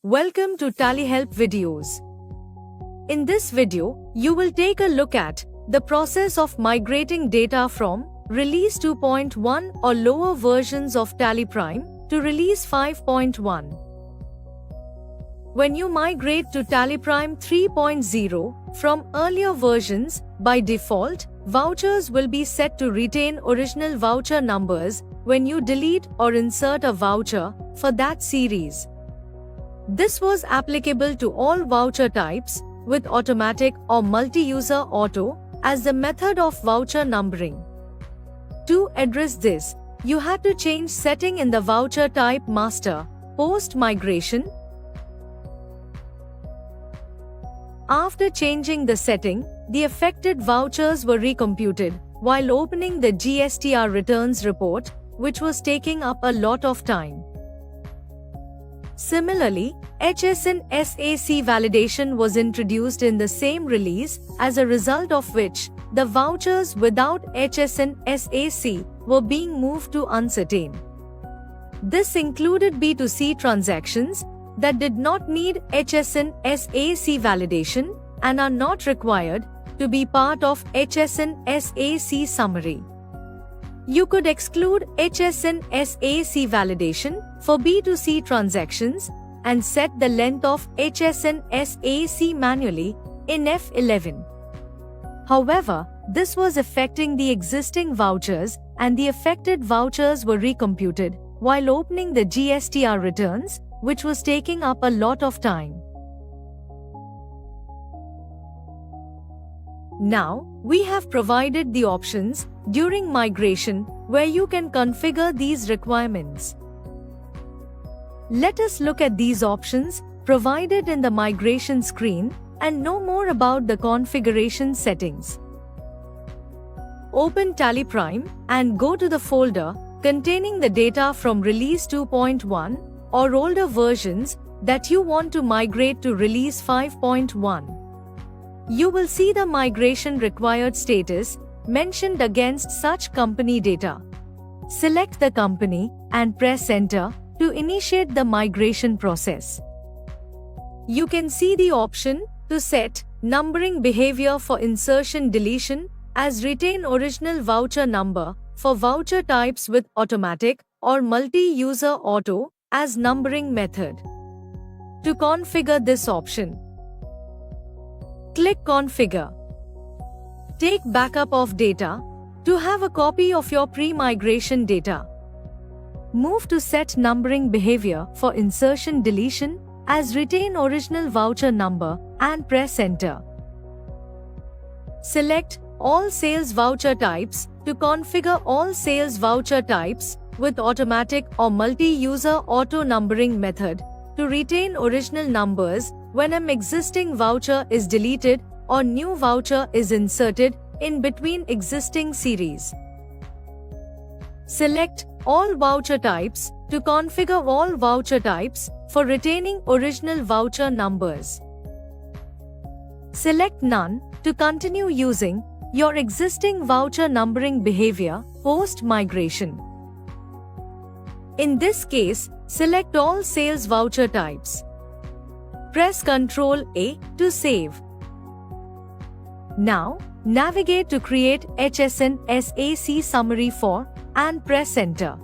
Welcome to Tally Help videos. In this video, you will take a look at the process of migrating data from Release 2.1 or lower versions of Tally Prime to Release 5.1. When you migrate to Tally Prime 3.0 from earlier versions, by default, vouchers will be set to retain original voucher numbers when you delete or insert a voucher for that series. This was applicable to all voucher types, with automatic or multi-user auto as the method of voucher numbering. To address this, you had to change setting in the voucher type master post-migration. After changing the setting, the affected vouchers were recomputed while opening the GSTR returns report, which was taking up a lot of time. Similarly, HSN SAC validation was introduced in the same release, as a result of which, the vouchers without HSN SAC were being moved to uncertain. This included B2C transactions that did not need HSN SAC validation and are not required to be part of HSN SAC summary. You could exclude HSN SAC validation for B2C transactions and set the length of HSN SAC manually in F11. However, this was affecting the existing vouchers, and the affected vouchers were recomputed while opening the GSTR returns, which was taking up a lot of time. Now, we have provided the options during migration where you can configure these requirements. Let us look at these options provided in the migration screen and know more about the configuration settings. Open Tally Prime and go to the folder containing the data from Release 2.1 or older versions that you want to migrate to Release 5.1. You will see the migration required status mentioned against such company data. Select the company and press Enter to initiate the migration process. You can see the option to set numbering behavior for insertion deletion as retain original voucher number for voucher types with automatic or multi-user auto as numbering method. To configure this option, click Configure. Take backup of data to have a copy of your pre-migration data. Move to Set Numbering Behavior for Insertion Deletion as Retain Original Voucher Number and press Enter. Select All Sales Voucher Types to configure all sales voucher types with automatic or multi-user auto numbering method to retain original numbers when an existing voucher is deleted or new voucher is inserted in between existing series. Select All Voucher Types to configure all voucher types for retaining original voucher numbers. Select None to continue using your existing voucher numbering behavior post-migration. In this case, select all sales voucher types. Press Ctrl A to save. Now, navigate to create HSN SAC summary for and press Enter.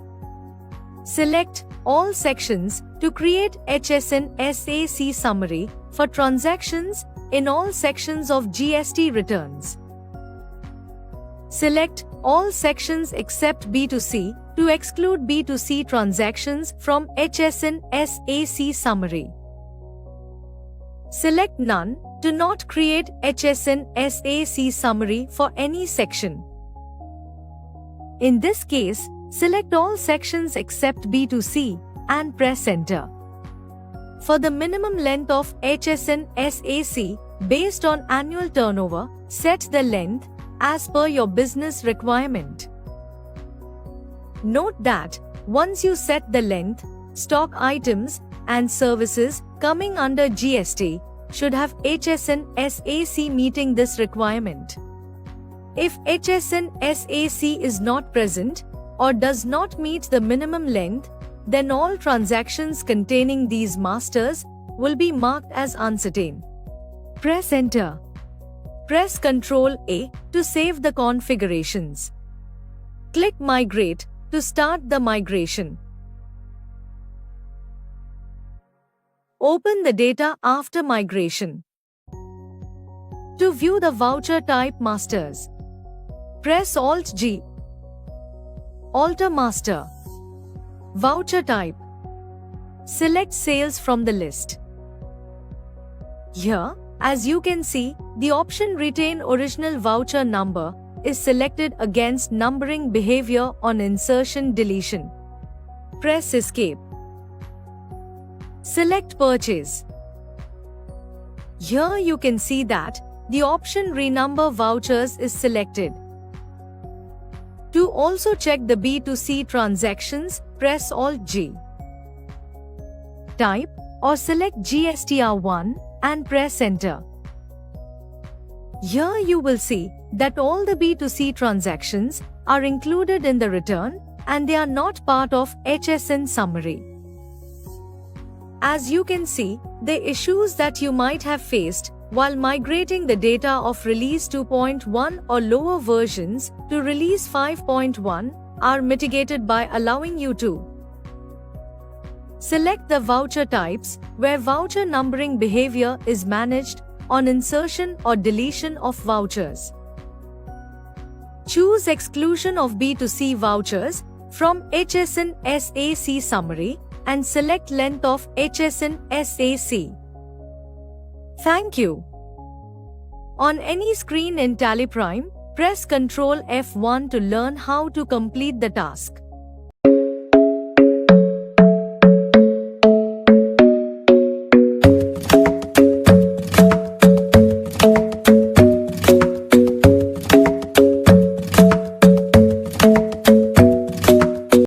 Select all sections to create HSN SAC summary for transactions in all sections of GST returns. Select all sections except B2C to exclude B2C transactions from HSN SAC summary. Select None to not create HSN SAC summary for any section. In this case, select all sections except B2C and press Enter. For the minimum length of HSN SAC based on annual turnover, set the length as per your business requirement. Note that once you set the length, stock items and services coming under GST should have HSN SAC meeting this requirement. If HSN SAC is not present or does not meet the minimum length, then all transactions containing these masters will be marked as uncertain. Press Enter. Press Ctrl A to save the configurations. Click Migrate to start the migration. Open the data after migration. To view the voucher type masters, press Alt-G. Alter Master. Voucher type. Select sales from the list. Here, as you can see, the option Retain Original Voucher Number is selected against numbering behavior on insertion deletion. Press Escape. Select Purchase. Here you can see that the option Renumber Vouchers is selected. To also check the B2C transactions, press Alt-G. Type or select GSTR1 and press Enter. Here you will see that all the B2C transactions are included in the return and they are not part of HSN summary. As you can see, the issues that you might have faced while migrating the data of Release 2.1 or lower versions to Release 5.1 are mitigated by allowing you to select the voucher types where voucher numbering behavior is managed on insertion or deletion of vouchers. Choose exclusion of B2C vouchers from HSN SAC summary and select length of HSN SAC. Thank you. On any screen in TallyPrime, press Ctrl F1 to learn how to complete the task.